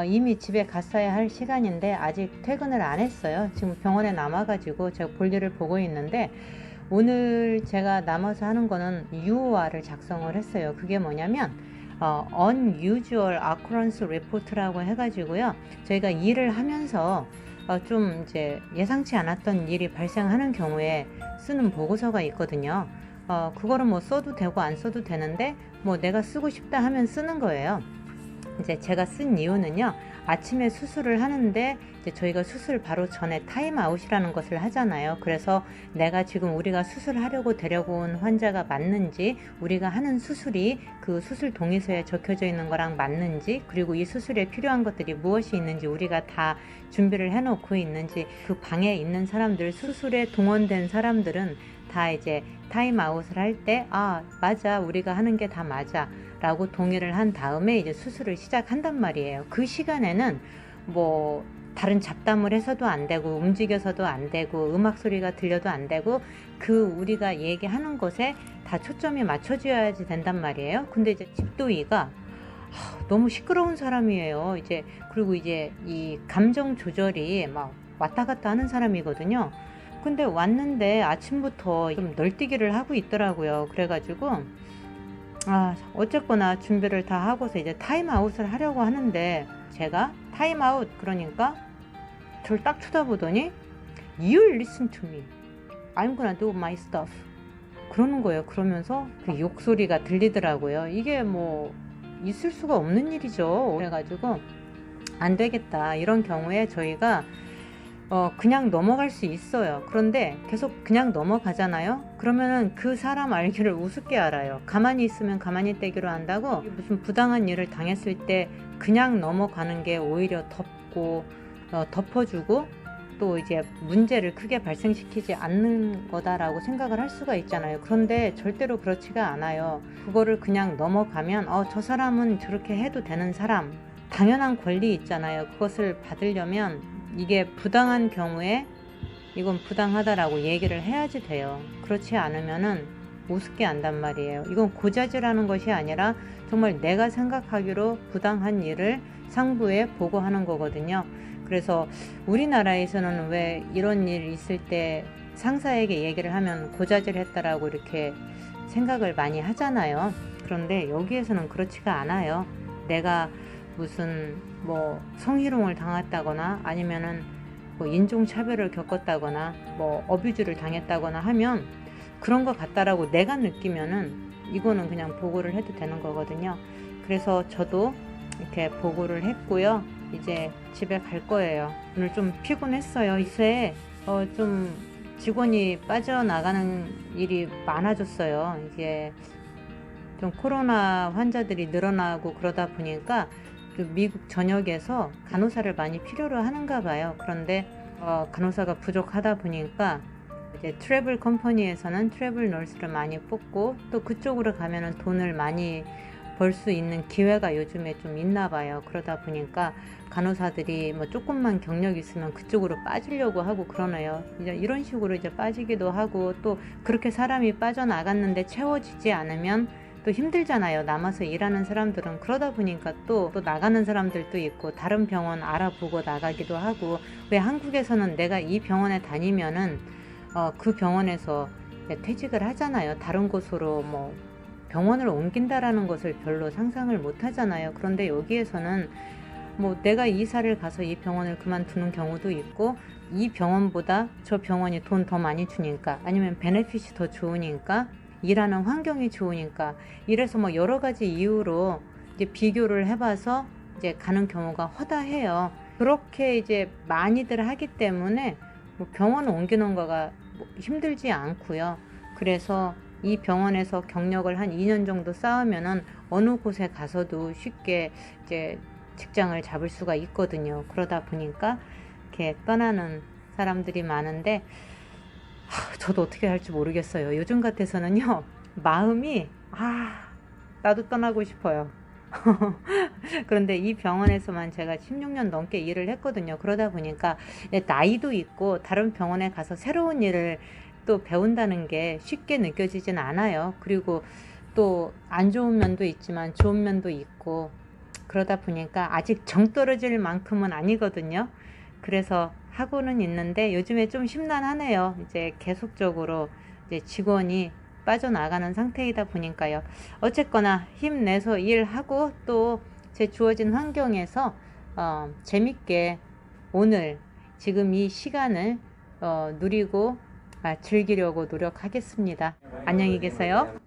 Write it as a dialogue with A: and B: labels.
A: 이미 집에 갔어야 할 시간인데 아직 퇴근을 안 했어요. 지금 병원에 남아가지고 제가 볼일을 보고 있는데, 오늘 제가 남아서 하는 거는 UOR을 작성을 했어요. 그게 뭐냐면 Unusual Occurrence Report라고 해가지고요. 저희가 일을 하면서 좀 이제 예상치 않았던 일이 발생하는 경우에 쓰는 보고서가 있거든요. 그거를 뭐 써도 되고 안 써도 되는데, 뭐 내가 쓰고 싶다 하면 쓰는 거예요. 이제 제가 쓴 이유는요, 아침에 수술을 하는데 이제 저희가 수술 바로 전에 타임아웃이라는 것을 하잖아요. 그래서 내가 지금 우리가 수술하려고 데려고 온 환자가 맞는지, 우리가 하는 수술이 그 수술 동의서에 적혀져 있는 거랑 맞는지, 그리고 이 수술에 필요한 것들이 무엇이 있는지 우리가 다 준비를 해놓고 있는지, 그 방에 있는 사람들, 수술에 동원된 사람들은 다 이제 타임아웃을 할 때 맞아, 우리가 하는 게 다 맞아 라고 동의를 한 다음에 이제 수술을 시작한단 말이에요. 그 시간에는 뭐 다른 잡담을 해서도 안 되고, 움직여서도 안 되고, 음악 소리가 들려도 안 되고, 그 우리가 얘기하는 것에 다 초점이 맞춰져야지 된단 말이에요. 근데 이제 집도이가 너무 시끄러운 사람이에요. 이제 그리고 이제 이 감정 조절이 막 왔다 갔다 하는 사람이거든요. 근데 왔는데 아침부터 좀 널뛰기를 하고 있더라고요. 그래가지고 어쨌거나 준비를 다 하고서 이제 타임아웃을 하려고 하는데, 제가 타임아웃 그러니까 저를 딱 쳐다보더니 You listen to me, I'm gonna do my stuff 그러는 거예요. 그러면서 그 욕소리가 들리더라고요. 이게 뭐 있을 수가 없는 일이죠. 그래가지고 안 되겠다, 이런 경우에 저희가 그냥 넘어갈 수 있어요. 그런데 계속 그냥 넘어가잖아요. 그러면은 그 사람 알기를 우습게 알아요. 가만히 있으면 가만히 떼기로 한다고, 무슨 부당한 일을 당했을 때 그냥 넘어가는 게 오히려 덮어주고 또 이제 문제를 크게 발생시키지 않는 거다라고 생각을 할 수가 있잖아요. 그런데 절대로 그렇지가 않아요. 그거를 그냥 넘어가면 저 사람은 저렇게 해도 되는 사람, 당연한 권리 있잖아요. 그것을 받으려면 이게 부당한 경우에 이건 부당하다라고 얘기를 해야지 돼요. 그렇지 않으면은 우습게 안단 말이에요. 이건 고자질하는 것이 아니라 정말 내가 생각하기로 부당한 일을 상부에 보고하는 거거든요. 그래서 우리나라에서는 왜 이런 일 있을 때 상사에게 얘기를 하면 고자질했다라고 이렇게 생각을 많이 하잖아요. 그런데 여기에서는 그렇지가 않아요. 내가 무슨 뭐 성희롱을 당했다거나, 아니면은 뭐 인종차별을 겪었다거나, 뭐 어뷰즈를 당했다거나 하면 그런 것 같다라고 내가 느끼면은 이거는 그냥 보고를 해도 되는 거거든요. 그래서 저도 이렇게 보고를 했고요. 이제 집에 갈 거예요. 오늘 좀 피곤했어요. 이제 좀 직원이 빠져나가는 일이 많아졌어요. 이게 좀 코로나 환자들이 늘어나고 그러다 보니까 미국 전역에서 간호사를 많이 필요로 하는가 봐요. 그런데 간호사가 부족하다 보니까 이제 트래블 컴퍼니에서는 트래블 널스를 많이 뽑고, 또 그쪽으로 가면은 돈을 많이 벌 수 있는 기회가 요즘에 좀 있나 봐요. 그러다 보니까 간호사들이 뭐 조금만 경력이 있으면 그쪽으로 빠지려고 하고 그러네요. 이제 이런 식으로 이제 빠지기도 하고, 또 그렇게 사람이 빠져나갔는데 채워지지 않으면 또 힘들잖아요. 남아서 일하는 사람들은. 그러다 보니까 또 나가는 사람들도 있고, 다른 병원 알아보고 나가기도 하고. 왜 한국에서는 내가 이 병원에 다니면은 그 병원에서 퇴직을 하잖아요. 다른 곳으로 뭐 병원을 옮긴다라는 것을 별로 상상을 못 하잖아요. 그런데 여기에서는 뭐 내가 이사를 가서 이 병원을 그만두는 경우도 있고, 이 병원보다 저 병원이 돈 더 많이 주니까, 아니면 베네핏이 더 좋으니까, 일하는 환경이 좋으니까, 이래서 뭐 여러 가지 이유로 이제 비교를 해봐서 이제 가는 경우가 허다해요. 그렇게 이제 많이들 하기 때문에 뭐 병원을 옮기는 거가 뭐 힘들지 않고요. 그래서 이 병원에서 경력을 한 2년 정도 쌓으면은 어느 곳에 가서도 쉽게 이제 직장을 잡을 수가 있거든요. 그러다 보니까 이렇게 떠나는 사람들이 많은데, 저도 어떻게 할지 모르겠어요. 요즘 같아서는요, 마음이 나도 떠나고 싶어요. 그런데 이 병원에서만 제가 16년 넘게 일을 했거든요. 그러다 보니까 나이도 있고, 다른 병원에 가서 새로운 일을 또 배운다는 게 쉽게 느껴지진 않아요. 그리고 또 안 좋은 면도 있지만 좋은 면도 있고, 그러다 보니까 아직 정 떨어질 만큼은 아니거든요. 그래서 하고는 있는데 요즘에 좀 심란하네요. 이제 계속적으로 이제 직원이 빠져나가는 상태이다 보니까요. 어쨌거나 힘내서 일하고 또 제 주어진 환경에서 재밌게 오늘 지금 이 시간을 누리고 즐기려고 노력하겠습니다. 안녕히 계세요.